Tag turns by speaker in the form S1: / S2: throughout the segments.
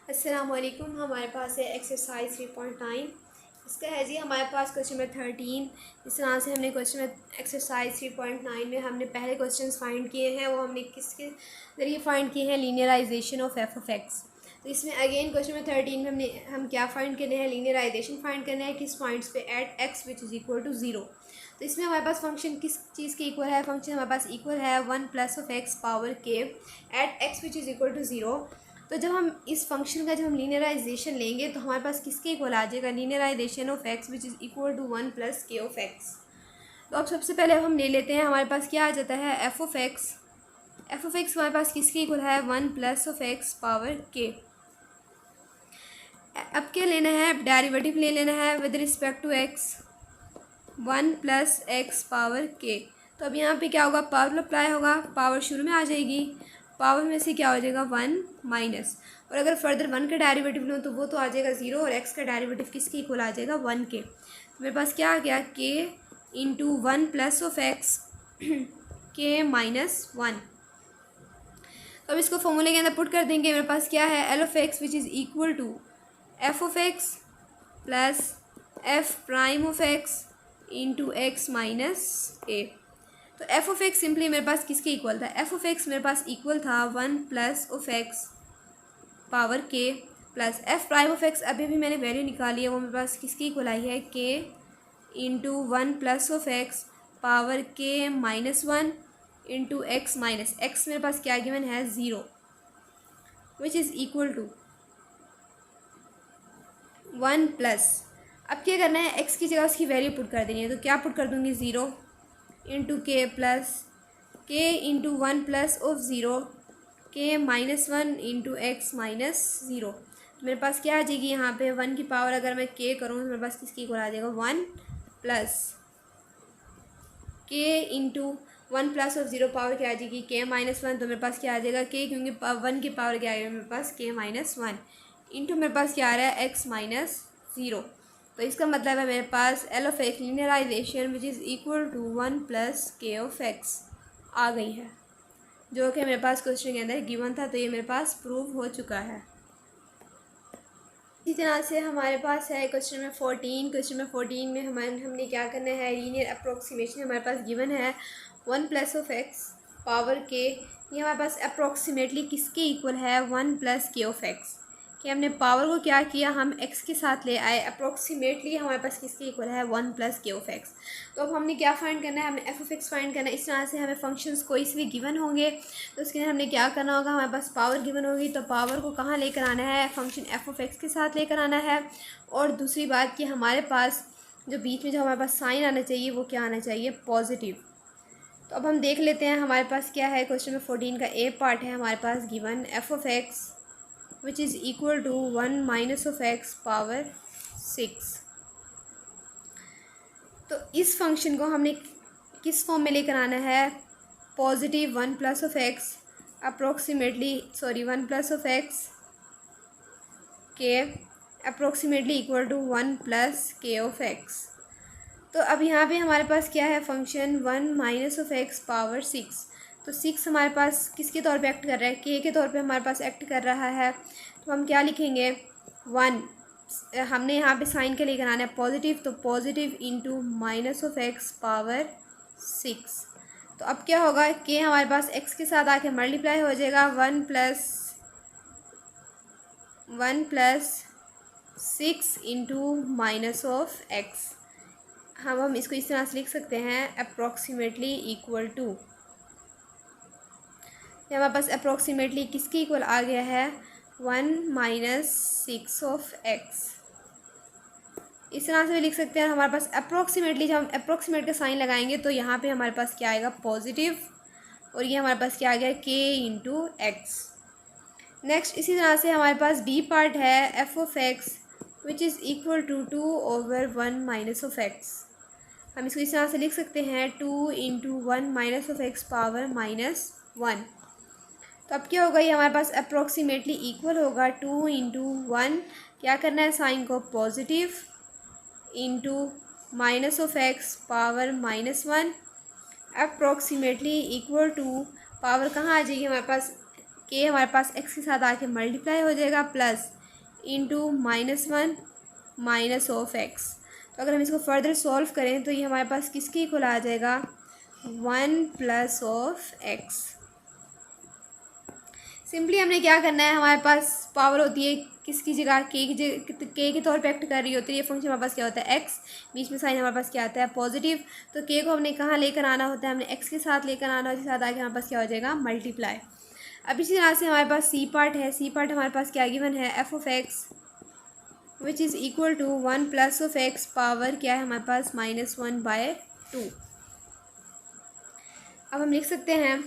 S1: अस्सलाम वालेकुम। हमारे पास है एक्सरसाइज 3.9। इसका है जी हमारे पास क्वेश्चन नंबर 13। इस तरह से हमने क्वेश्चन में एक्सरसाइज 3.9 में हमने पहले क्वेश्चंस फाइंड किए हैं, वो हमने किसके ज़रिए फाइंड किए हैं, linearisation of F of x. तो इसमें अगेन क्वेश्चन नंबर 13 में हम क्या फाइंड करने हैं, लीनियराइजेशन फाइंड करना है किस पॉइंट्स पे at x which is equal to 0। तो इसमें हमारे पास फंक्शन किस चीज़ के इक्वल है, फंक्शन हमारे पास इक्वल है 1 plus of x power K at x which is equal to 0। तो जब हम इस फंक्शन का जब हम लीनियराइजेशन लेंगे तो हमारे पास किसके इक्वल आ जाएगा, linearization of x which is equal to 1 plus k of x. तो अब सबसे पहले हम ले लेते हैं, हमारे पास क्या आ जाता है f of x. F of x हमारे पास किसके इक्वल है, 1 प्लस ऑफ एक्स पावर के। अब क्या लेना है, डेरिवेटिव ले लेना है with respect to X, 1 plus X power K. तो अब यहाँ पे क्या होगा, पावर अप्लाई होगा, पावर शुरू में आ जाएगी, पावर में से क्या हो जाएगा 1 माइनस, और अगर फर्दर 1 का डेरिवेटिव लो तो वो तो आ जाएगा 0, और x का डेरिवेटिव किसके इक्वल आ जाएगा 1 के। तो मेरे पास क्या आ गया, k into 1 plus of x के माइनस 1। तो अब इसको फॉर्मूले के अंदर पुट कर देंगे, मेरे पास क्या है l of x which is equal to f of x plus f prime of x into x minus a. तो एफ ऑफ एक्स सिंपली मेरे पास किसके इक्वल था, एफ ऑफ एक्स मेरे पास इक्वल था 1 प्लस ऑफ एक्स पावर के plus f prime of x, अभी भी मैंने वैल्यू निकाली है, वो मेरे पास किसके इक्वल आई है, k into 1 plus of x power k minus 1 into x minus x, मेरे पास क्या गिवन है 0 which is equal to 1 plus. अब क्या करना है, एक्स की जगह उसकी वैल्यू पुट कर देनी है, तो क्या पुट कर दूँगी 0 इंटू के प्लस के इंटू 1 प्लस ऑफ 0 के माइनस 1 इंटू एक्स माइनस 0। तो मेरे पास क्या आ जाएगी, यहाँ पे 1 की पावर अगर मैं के करूँ तो मेरे पास किसकी इक्वल आ जाएगा 1 प्लस के इंटू 1 प्लस ऑफ 0 पावर क्या आ जाएगी के माइनस 1। तो मेरे पास क्या आ जाएगा के, क्योंकि 1 की पावर क्या आएगा मेरे पास के माइनस 1 इंटू मेरे पास क्या आ रहा है एक्स माइनस 0। तो इसका मतलब है मेरे पास l of x linearization which is equal to 1 plus k of x आ गई है, जो कि मेरे पास क्वेश्चन के अंदर गिवन था। तो ये मेरे पास प्रूव हो चुका है। इसी तरह से हमारे पास है क्वेश्चन में 14। क्वेश्चन में 14 में हमने क्या करना है, लीनियर अप्रोक्सीमेशन हमारे पास गिवन है 1 प्लस ऑफ एक्स पावर के। ये हमारे पास अप्रोक्सीमेटली किसके इक्वल है, 1 प्लस के ऑफ एक्स। कि हमने पावर को क्या किया, हम x के साथ ले आए, अप्रोक्सीमेटली हमारे पास किसके इक्वल है 1 प्लस के ऑफ एक्स। तो अब हमने क्या फाइंड करना है, हमने एफ ऑफ एक्स फाइंड करना है। इस तरह से हमें फंक्शंस कोई से भी गिवन होंगे तो उसके अंदर हमने क्या करना होगा, हमारे पास पावर गिवन होगी तो पावर को कहाँ लेकर आना है, फंक्शन एफ ऑफ एक्स के साथ लेकर आना है। और दूसरी बात कि हमारे पास जो बीच में जो हमारे पास साइन आना चाहिए वो क्या आना चाहिए, पॉजिटिव। तो अब हम देख लेते हैं हमारे पास क्या है, क्वेश्चन में 14 का ए पार्ट है हमारे पास given f of x which is equal to 1 minus of x power 6। तो इस फंक्शन को हमने किस फॉर्म में लेकर आना है, positive 1 plus of x approximately 1 plus of x के approximately equal to 1 plus k of x. तो अब यहाँ पे हमारे पास क्या है, function 1 minus of x power 6। तो 6 हमारे पास किसके तौर पे एक्ट कर रहा है, के के तौर पे हमारे पास एक्ट कर रहा है। तो हम क्या लिखेंगे 1, हमने यहाँ पे साइन के लेकर आना है पॉजिटिव, तो positive into minus of x power 6। तो अब क्या होगा, के हमारे पास एक्स के साथ आके मल्टीप्लाई हो जाएगा 1 plus 6 into minus of x. हम इसको इस तरह से लिख सकते हैं अप्रोक्सीमेटली इक्वल टू, हमारे पास अप्रोक्सीमेटली किसकी इक्वल आ गया है 1 माइनस 6 ऑफ एक्स। इस तरह से भी लिख सकते हैं। हमारे पास अप्रोक्सीमेटली जब हम अप्रोक्सीमेट का साइन लगाएंगे तो यहाँ पे हमारे पास क्या आएगा पॉजिटिव, और ये हमारे पास क्या आ गया के इंटू एक्स। नेक्स्ट इसी तरह से हमारे पास बी पार्ट है f of x which is equal to 2 over 1 minus of x. हम इसको इस तरह से लिख सकते हैं 2 into 1 minus of x power minus 1। तो अब क्या होगा, ये हमारे पास अप्रोक्सीमेटली इक्वल होगा 2 इंटू 1, क्या करना है साइन को positive into minus of x power minus 1 approximately equal to, power कहाँ आ जाएगी हमारे पास, के हमारे पास एक्स के साथ आके मल्टीप्लाई हो जाएगा plus into -1 minus of x. तो अगर हम इसको फर्दर सॉल्व करें तो ये हमारे पास किसके इक्वल आ जाएगा, 1 प्लस ऑफ एक्स। सिंपली हमने क्या करना है, हमारे पास पावर होती है किसकी जगह, के के तौर पे एक्ट कर रही होती है। ये फंक्शन हमारे पास क्या होता है, एक्स, बीच में साइन हमारे पास क्या आता है, पॉजिटिव। तो के को हमने कहाँ लेकर आना होता है, हमने एक्स के साथ लेकर आना होता है, साथ आगे हमारे पास क्या हो जाएगा, मल्टीप्लाई। अब इसी तरह से हमारे पास सी पार्ट है। सी पार्ट हमारे पास क्या गिवन है, f of x which is equal to 1 plus of x power क्या है हमारे पास, -1/2। अब हम लिख सकते हैं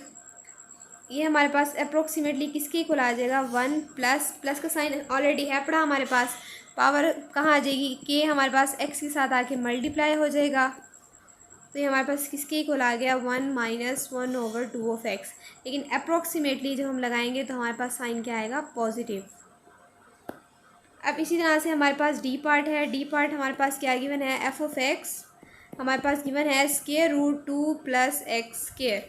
S1: ये हमारे पास अप्रोक्सीमेटली किसके इक्वल आ जाएगा, 1 प्लस का साइन ऑलरेडी है पड़ा हमारे पास, पावर कहाँ आ जाएगी, के हमारे पास एक्स के साथ आके मल्टीप्लाई हो जाएगा। तो ये हमारे पास किसके इक्वल आ गया, 1 - 1/2 ऑफ एक्स। लेकिन अप्रोक्सीमेटली जब हम लगाएंगे तो हमारे पास साइन क्या आएगा, पॉजिटिव। अब इसी तरह से हमारे पास डी पार्ट है। डी पार्ट हमारे पास क्या गिवन है, एफ ऑफ एक्स हमारे पास गिवन है √2 + x²।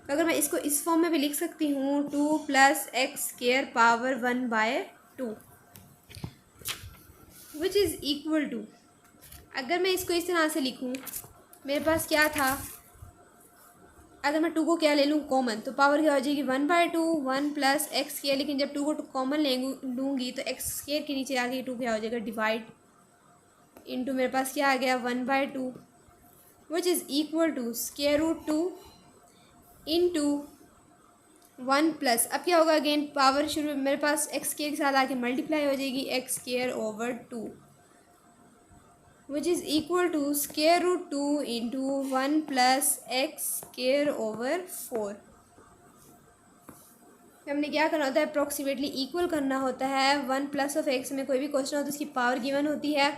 S1: तो अगर मैं इसको इस फॉर्म में भी लिख सकती हूँ, 2 + x² power 1/2 which is equal to, अगर मैं इसको इस तरह से लिखूँ, मेरे पास क्या था, अगर मैं 2 को क्या ले लूँ कॉमन, तो पावर क्या हो जाएगी, 1/2 1 + x²। लेकिन जब 2 को कॉमन लूँगी तो x² के नीचे आके 2 क्या हो जाएगा, डिवाइड इंटू मेरे पास क्या आ गया, 1/2 which is equal to √2 into 1 plus, अब क्या होगा, अगेन पावर शुरू में मेरे पास x² के साथ आके मल्टीप्लाई हो जाएगी, x²/2 which is equal to √2 into 1 + x²/4। हमने क्या करना होता है, अप्रोक्सीमेटली इक्वल करना होता है। 1 प्लस ऑफ एक्स में कोई भी क्वेश्चन हो तो उसकी पावर गिवन होती है,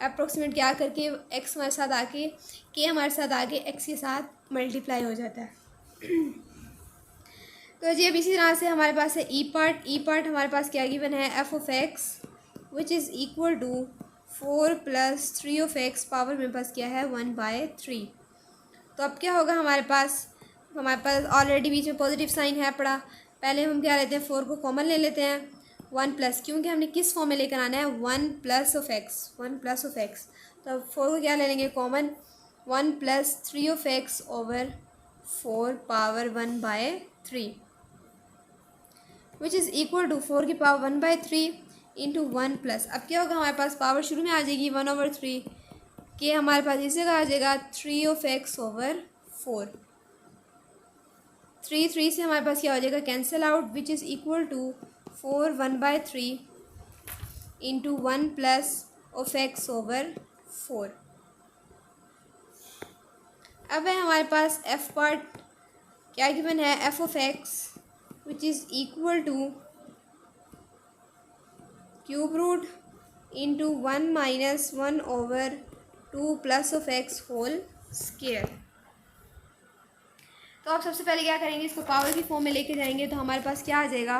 S1: अप्रोक्सीमेट क्या करके एक्स हमारे साथ आके, के हमारे साथ आके एक्स के साथ मल्टीप्लाई हो जाता है। तो जी अब इसी तरह से हमारे पास है ई पार्ट। ई पार्ट हमारे पास क्या गिवन है, f of x which is equal to 4 + 3 of x power मेरे पास क्या है, 1/3। तो अब क्या होगा, हमारे पास ऑलरेडी बीच में पॉजिटिव साइन है पड़ा। पहले हम क्या लेते हैं, 4 को कॉमन ले लेते हैं, 1 प्लस, क्योंकि हमने किस फॉर्म में लेकर आना है, 1 plus of x, 1 plus of x. तो अब 4 को क्या ले लेंगे common, 1 + 3 of x over 4 power 1/3 which is equal to 4 की पावर 1/3 इंटू 1 प्लस, अब क्या होगा, हमारे पास पावर शुरू में आ जाएगी 1/3 के हमारे पास इस जगह आ जाएगा 3 ऑफ एक्स ओवर 4। 3 से हमारे पास क्या हो जाएगा, cancel out, which is equal to 4 1/3 into 1 plus of x over 4। अब है हमारे पास एफ पार्ट, क्या गिवन है, f of x which is equal to cube root into 1 - 1/2 plus of x whole square. तो आप सबसे पहले क्या करेंगे, इसको पावर की फॉर्म में लेके जाएंगे तो हमारे पास क्या आ जाएगा,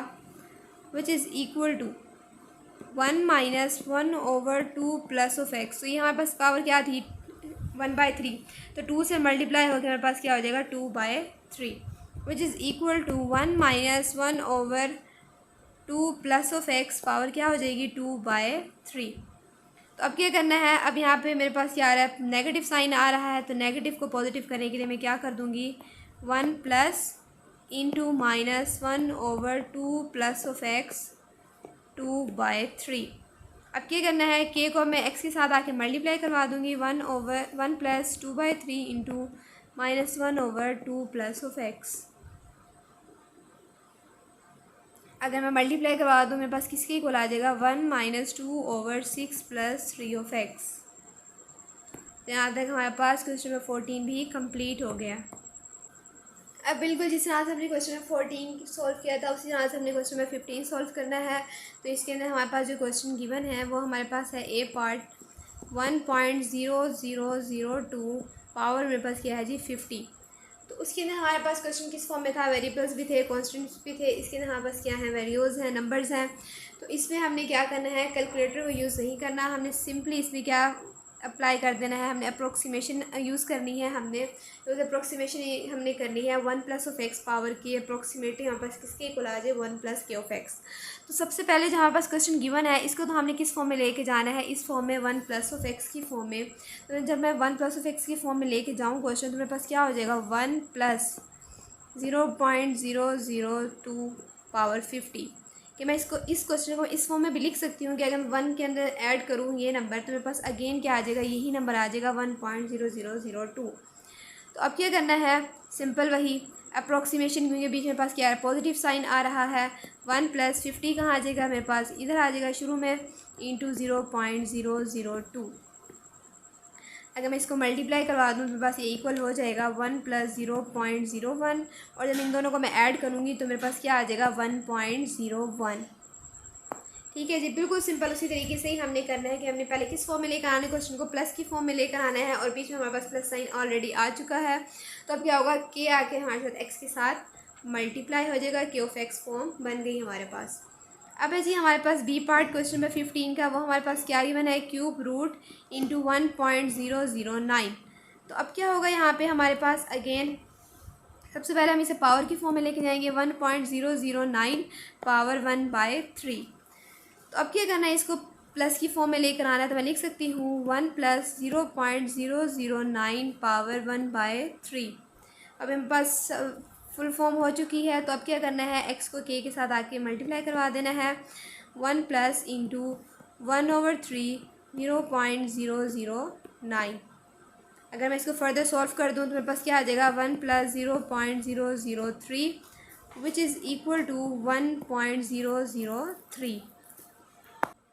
S1: which is equal to 1 - 1/2 plus of x. तो ये हमारे पास पावर क्या थी, 1/3, तो 2 से मल्टीप्लाई होकर हमारे पास क्या हो जाएगा, 2/3 which is equal to 1 - 1/2 plus of x power क्या हो जाएगी, 2/3। तो अब क्या करना है, अब यहाँ पे मेरे पास क्या आ रहा है, नेगेटिव साइन आ रहा है, तो नेगेटिव को पॉजिटिव करने के लिए मैं क्या कर दूँगी, 1 plus into -1/2 plus of x 2/3। अब क्या करना है, के को मैं एक्स के साथ आके मल्टीप्लाई करवा दूँगी, 1 plus 2/3 into -1/2 plus of x. अगर मैं मल्टीप्लाई करवा दूँ मेरे पास किसके इक्वल आ जाएगा, 1 - 2/6 प्लस 3 ऑफ एक्स। तो यहाँ तक हमारे पास क्वेश्चन नंबर 14 भी कंप्लीट हो गया। अब बिल्कुल जिस तरह से हमने क्वेश्चन नंबर 14 सॉल्व किया था उसी तरह से हमने क्वेश्चन नंबर 15 सॉल्व करना है। तो इसके अंदर हमारे पास जो क्वेश्चन गिवन है वो हमारे पास है ए पार्ट 1.0002 पावर मेरे पास क्या है जी 50। तो उसके अंदर हमारे पास क्वेश्चन किस फॉर्म में था, वेरिएबल्स भी थे, कॉन्स्टेंट्स भी थे। इसके अंदर हमारे पास क्या है, वैल्यूज़ हैं, नंबर्स हैं। तो इसमें हमने क्या करना है, कैलकुलेटर को यूज़ नहीं करना, हमने सिंपली इसमें क्या अप्लाई कर देना है, हमने अप्रोक्सीमेशन यूज़ करनी है, हमने तो अप्रोक्सीमेशन हमने करनी है 1 प्लस ऑफ एक्स पावर की अप्रोक्सीमेटली हमारे पास किसके इक्वल आ जाए 1 प्लस के ऑफ एक्स। तो सबसे पहले जो हमारे पास क्वेश्चन गिवन है इसको तो हमने किस फॉर्म में लेके जाना है, इस फॉर्म में 1 प्लस ऑफ एक्स की फॉर्म में। तो जब मैं 1 प्लस ऑफ एक्स की फॉर्म में लेके जाऊँ क्वेश्चन तो मेरे पास क्या हो जाएगा 1 प्लस 0.002 पावर 50 कि मैं इसको इस क्वेश्चन को इस फॉर्म में भी लिख सकती हूँ कि अगर मैं 1 के अंदर ऐड करूँ ये नंबर तो मेरे पास अगेन क्या आ जाएगा, यही नंबर आ जाएगा 1.0002। तो अब क्या करना है, सिंपल वही अप्रोक्सीमेशन, क्योंकि बीच में पास क्या है पॉजिटिव साइन आ रहा है। 1 प्लस 50 कहाँ आ जाएगा मेरे पास, इधर आ जाएगा शुरू में इंटू 0.002। अगर मैं इसको मल्टीप्लाई करवा दूँ तो मेरे पास ये इक्वल हो जाएगा 1 प्लस 0.01 और जब इन दोनों को मैं ऐड करूँगी तो मेरे पास क्या आ जाएगा 1.01। ठीक है जी, बिल्कुल सिंपल उसी तरीके से ही हमने करना है कि हमने पहले किस फॉर्म में लेकर आना है, क्वेश्चन को प्लस की फॉर्म में लेकर आना है और बीच में हमारे पास प्लस साइन ऑलरेडी आ चुका है। तो अब क्या होगा, के आके हमारे साथ एक्स के साथ मल्टीप्लाई हो जाएगा, के ऑफ एक्स फॉर्म बन गई हमारे पास। अब है जी हमारे पास बी पार्ट क्वेश्चन नंबर 15 का, वो हमारे पास क्या गिवन है, क्यूब रूट इंटू 1.009। तो अब क्या होगा यहाँ पे हमारे पास अगेन सबसे पहले हम इसे पावर की फॉर्म में लेके जाएंगे 1.009 पावर 1/3। तो अब क्या करना है, इसको प्लस की फॉर्म में लेकर आना है तो मैं लिख सकती हूँ 1 प्लस 0.009 पावर 1/3। अब मेरे पास फुल फॉर्म हो चुकी है। तो अब क्या करना है, एक्स को के के साथ आके मल्टीप्लाई करवा देना है। 1 प्लस इंटू 1/3 0.009। अगर मैं इसको फर्दर सॉल्व कर दूँ तो मेरे पास क्या आ जाएगा 1 plus 0.003 which is equal to 1.003।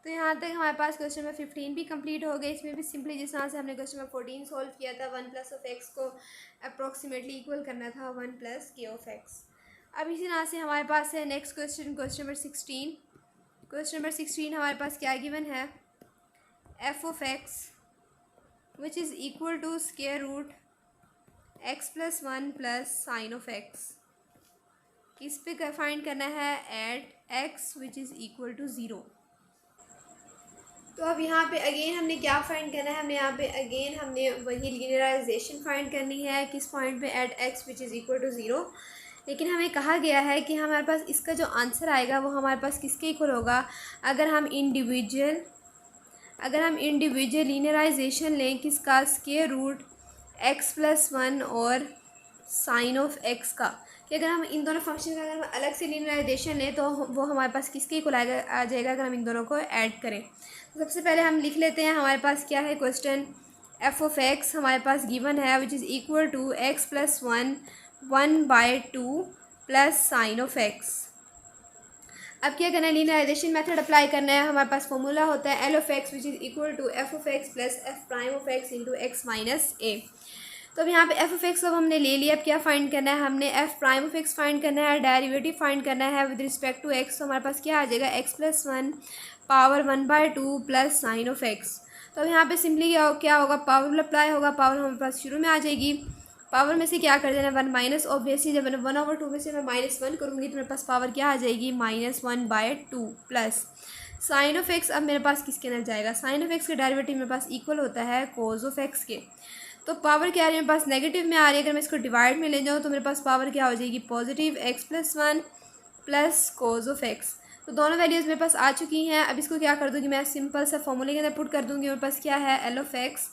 S1: तो यहाँ तक हमारे पास क्वेश्चन नंबर 15 भी कंप्लीट हो गए। इसमें भी सिंपली जिस तरह से हमने क्वेश्चन नंबर 14 सॉल्व किया था, 1 प्लस ऑफ एक्स को अप्रोक्सीमेटली इक्वल करना था 1 प्लस के ऑफ एक्स। अब इसी तरह से हमारे पास है next question, question number 16। Question number 16 हमारे पास क्या गिवन है, f of x which is equal to square root x plus 1 plus sine of x. किस पे फाइंड करना है, at x which is equal to 0। तो अब यहाँ पे अगेन हमने क्या फाइंड करना है, हमने वही लीनियराइजेशन फाइंड करनी है किस पॉइंट पे, at x which is equal to 0। लेकिन हमें कहा गया है कि हमारे पास इसका जो आंसर आएगा वो हमारे पास किसके इक्वल होगा, अगर हम इंडिविजुअल लीनियराइजेशन लें किसका, स्क्वायर रूट एक्स प्लस 1 और साइन ऑफ एक्स का, कि अगर हम इन दोनों फंक्शन का अगर हम अलग से लीनियराइजेशन लें तो वो हमारे पास किसके इक्वल आ जाएगा अगर हम इन दोनों को ऐड करें। तो सबसे पहले हम लिख लेते हैं, हमारे पास क्या है क्वेश्चन, एफ ऑफ एक्स हमारे पास गिवन है which is equal to x plus 1/2 plus sine of x. अब क्या करना है, लीनियराइजेशन मेथड अप्लाई करना है। हमारे पास फॉर्मूला होता है l of x which is equal to f of x plus f prime of x into x minus a. तो अब यहाँ पे एफ ऑफ एक्स अब हमने ले लिया। अब क्या फाइंड करना है, हमने F prime of x find करना है, डेरिवेटिव फाइंड करना है विद रिस्पेक्ट टू एक्स। तो हमारे पास क्या आ जाएगा, x plus 1 power 1/2 plus sine of x. तो अब यहाँ पे सिंपली क्या होगा, पावर अप्लाई होगा, पावर हमारे पास शुरू में आ जाएगी, पावर में से क्या कर देना 1 माइनस, ऑब्वियसली जब मैंने 1/2 में से मैं -1 करूँगी तो मेरे पास पावर क्या आ जाएगी -1/2 प्लस साइन ऑफ एक्स। अब मेरे पास किसके अंदर जाएगा, साइन ऑफ एक्स का डेरिवेटिव मेरे पास इक्वल होता है कोज ऑफ एक्स के। तो पावर क्या आ रही है मेरे पास, नेगेटिव में आ रही है। अगर मैं इसको डिवाइड में ले जाऊँ तो मेरे पास पावर क्या हो जाएगी, positive x plus 1 plus cos of x. तो दोनों वैल्यूज़ मेरे पास आ चुकी हैं। अब इसको क्या कर दूँगी, मैं सिंपल सा फॉर्मूले के अंदर पुट कर दूँगी। मेरे पास क्या है, l of x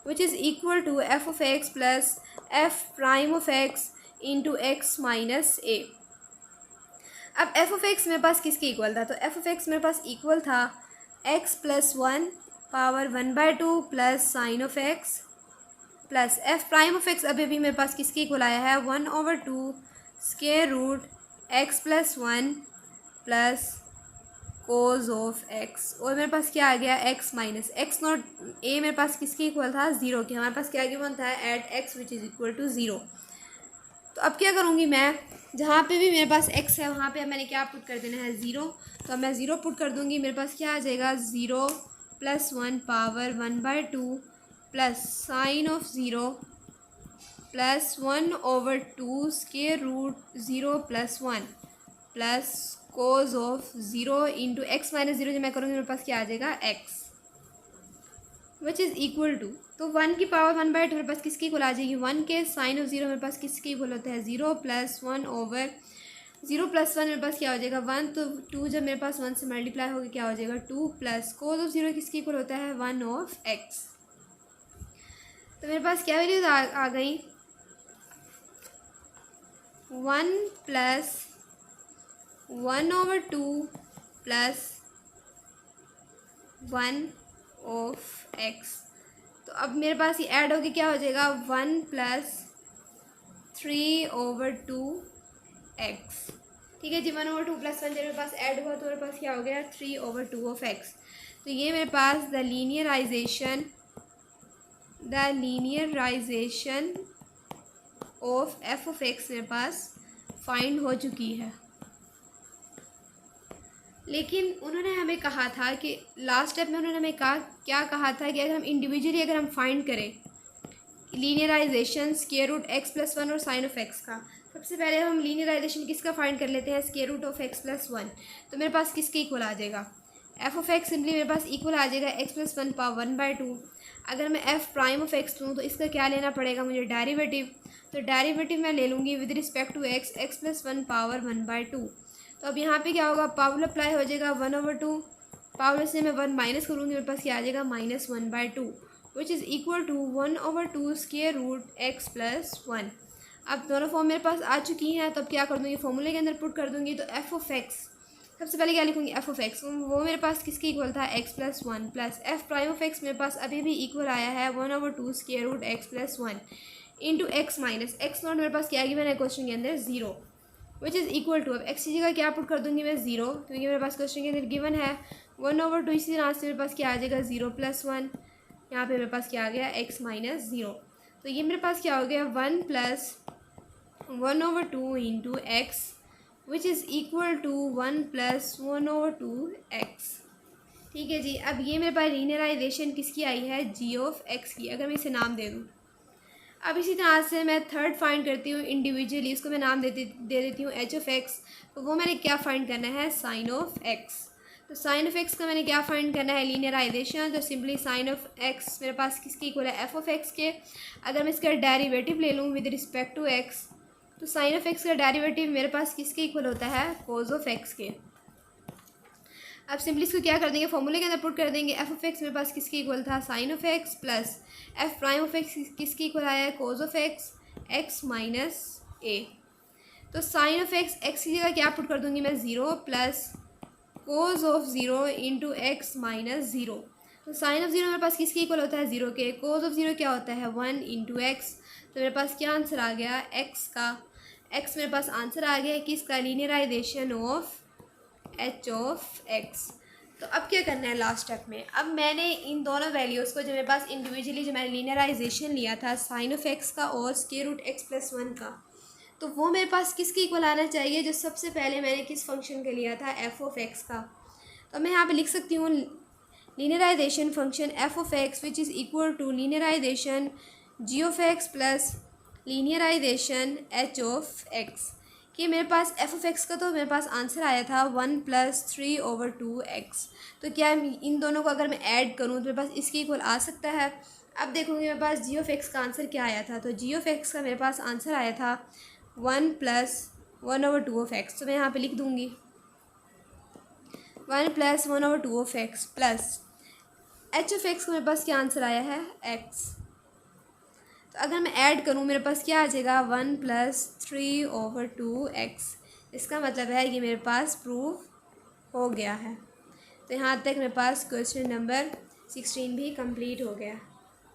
S1: which is equal to f of x plus f prime of x into x minus a. अब एफ ऑफ एक्स मेरे पास किसके इक्वल था, तो एफ ऑफ एक्स मेरे पास इक्वल था x plus 1 power 1/2 plus sine of x plus f prime of x अभी भी मेरे पास किसके इक्वल आया है 1/2 square root x plus 1 plus cos of x. और मेरे पास क्या आ गया, x minus x naught a मेरे पास किसके इक्वल था, 0 के। हमारे पास क्या गिवन था, at x which is equal to 0। तो अब क्या करूँगी मैं, जहाँ पे भी मेरे पास x है वहाँ पे मैंने क्या पुट कर देना है, 0। तो अब मैं 0 पुट कर दूँगी, मेरे पास क्या आ जाएगा 0 plus 1 power 1/2 plus sine of 0 plus 1/2 square root 0 plus 1 plus cos of 0 into x minus 0 जब मैं करूँगी मेरे पास क्या आ जाएगा x। Which is equal to, तो 1 की पावर 1/2 मेरे पास किसकी इक्वल आ जाएगी, 1 के साइन ऑफ 0 मेरे पास किसकी इक्वल होता है, 0 प्लस 1 ओवर 0 प्लस 1 मेरे पास क्या हो जाएगा 1, तो 2 जब मेरे पास 1 से मल्टीप्लाई होगी क्या हो जाएगा 2 प्लस कोस ऑफ 0 किसकी इक्वल होता है 1 ऑफ x। तो मेरे पास क्या वैल्यूज आ गई 1 प्लस 1/2 प्लस 1 ऑफ x। तो अब मेरे पास ये ऐड होगी क्या हो जाएगा 1 प्लस 3/2 x। ठीक है जी, 1/2 प्लस 1 जब मेरे पास ऐड हुआ तो मेरे पास क्या हो गया 3/2 ऑफ x। तो ये मेरे पास the linearization of f of x मेरे पास फाइंड हो चुकी है। लेकिन उन्होंने हमें कहा था कि लास्ट स्टेप में उन्होंने हमें क्या कहा था कि अगर हम इंडिविजुअली अगर हम फाइंड करें लीनियराइजेशन स्क्वायर रूट x+1 और साइन ऑफ x का, सबसे पहले हम लीनियराइजेशन किसका फाइंड कर लेते हैं स्क्वायर रूट ऑफ x+1। तो मेरे पास किसके इक्वल आ जाएगा f ऑफ x सिंपली मेरे पावर इक्वल आ जाएगा x+1 पावर 1/2। अगर मैं f प्राइम ऑफ x लूँ तो इसका क्या लेना पड़ेगा मुझे डेरिवेटिव, तो डेरिवेटिव मैं ले लूँगी with respect to x+1 power 1/2। तो अब यहाँ पे क्या होगा पावर अप्लाई हो जाएगा 1/2, पावर से मैं 1 माइनस करूँगी मेरे पास क्या आ जाएगा -1/2 which is equal to 1/2 square root x+1। अब दोनों फॉर्म मेरे पास आ चुकी हैं, तो अब क्या कर दूँगी फॉर्मूले के अंदर पुट कर दूँगी। तो f ऑफ x सबसे पहले क्या लिखूँगी f ऑफ x, वो मेरे पास किसकी इक्वल था x+1 plus f prime of x मेरे पास अभी भी इक्वल आया है 1/2 square root x+1 into x minus x naught मेरे पास क्या आएगी मैंने क्वेश्चन के अंदर 0 विच इज़ इक्वल टू, अब x की जगह क्या पुट कर दूँगी मैं 0, क्योंकि मेरे पास क्वेश्चन के अंदर गिवन है 1/2, इसी तरह से मेरे पास क्या आ जाएगा 0 + 1, यहाँ पे मेरे पास क्या आ गया x माइनस 0। तो ये मेरे पास क्या हो गया 1 plus 1/2 into x which is equal to 1 plus 1/2 x। ठीक है जी, अब ये मेरे पास लीनियराइजेशन किसकी आई है g ऑफ x की, अगर मैं इसे नाम दे दूँ। अब इसी तरह से मैं थर्ड फाइंड करती हूँ इंडिविजुअली, इसको मैं नाम दे देती हूँ h ऑफ x। तो वो मैंने क्या फाइंड करना है साइन ऑफ x। तो साइन ऑफ x का मैंने क्या फाइंड करना है लीनियराइजेशन, तो सिंपली साइन ऑफ x मेरे पास किसकी इक्वल है f ऑफ x के। अगर मैं इसका डेरिवेटिव ले लूँ विद रिस्पेक्ट टू x, तो साइन ऑफ x का डेरिवेटिव मेरे पास किसके इक्वल होता है कोस ऑफ x के। अब सिंपली इसको क्या कर देंगे फॉर्मूले के अंदर पुट कर देंगे, f ऑफ x मेरे पास किसकी इक्वल था sine of x plus f prime of x किसकी इक्वल आया है cos of x x minus a। तो साइन ऑफ x x की जगह क्या पुट कर दूंगी मैं 0 plus cos of 0 into x minus 0। तो साइन ऑफ 0 मेरे पास किसकी इक्वल होता है 0 के, कोस ऑफ 0 क्या होता है 1 इंटू x। तो मेरे पास क्या आंसर आ गया x का, x मेरे पास आंसर आ गया किसका linearisation of h of x। तो अब क्या करना है लास्ट स्टेप में, अब मैंने इन दोनों वैल्यूज़ को जो मेरे पास इंडिविजुअली जो मैंने लीनियराइजेशन लिया था साइन ऑफ x का और स्क्वायर रूट x+1 का, तो वो मेरे पास किसके इक्वल आना चाहिए जो सबसे पहले मैंने किस फंक्शन का लिया था f ऑफ x का। तो मैं यहाँ पे लिख सकती हूँ linearization function f of x which is equal to linearization g of x plus linearization h of x। कि मेरे पास f ऑफ x का तो मेरे पास आंसर आया था 1 प्लस 3/2 x। तो क्या इन दोनों को अगर मैं ऐड करूँ तो मेरे पास इसके इक्वल आ सकता है। अब देखूँगी मेरे पास g ऑफ x का आंसर क्या आया था, तो g ऑफ x का मेरे पास आंसर आया था 1 प्लस 1/2 ऑफ x। तो मैं यहाँ पे लिख दूँगी 1 plus 1/2 of x plus h of x का मेरे पास क्या आंसर आया है x। तो अगर मैं ऐड करूँ मेरे पास क्या आ जाएगा 1 प्लस 3/2 x। इसका मतलब है कि मेरे पास प्रूफ हो गया है। तो यहाँ तक मेरे पास क्वेश्चन नंबर 16 भी कंप्लीट हो गया।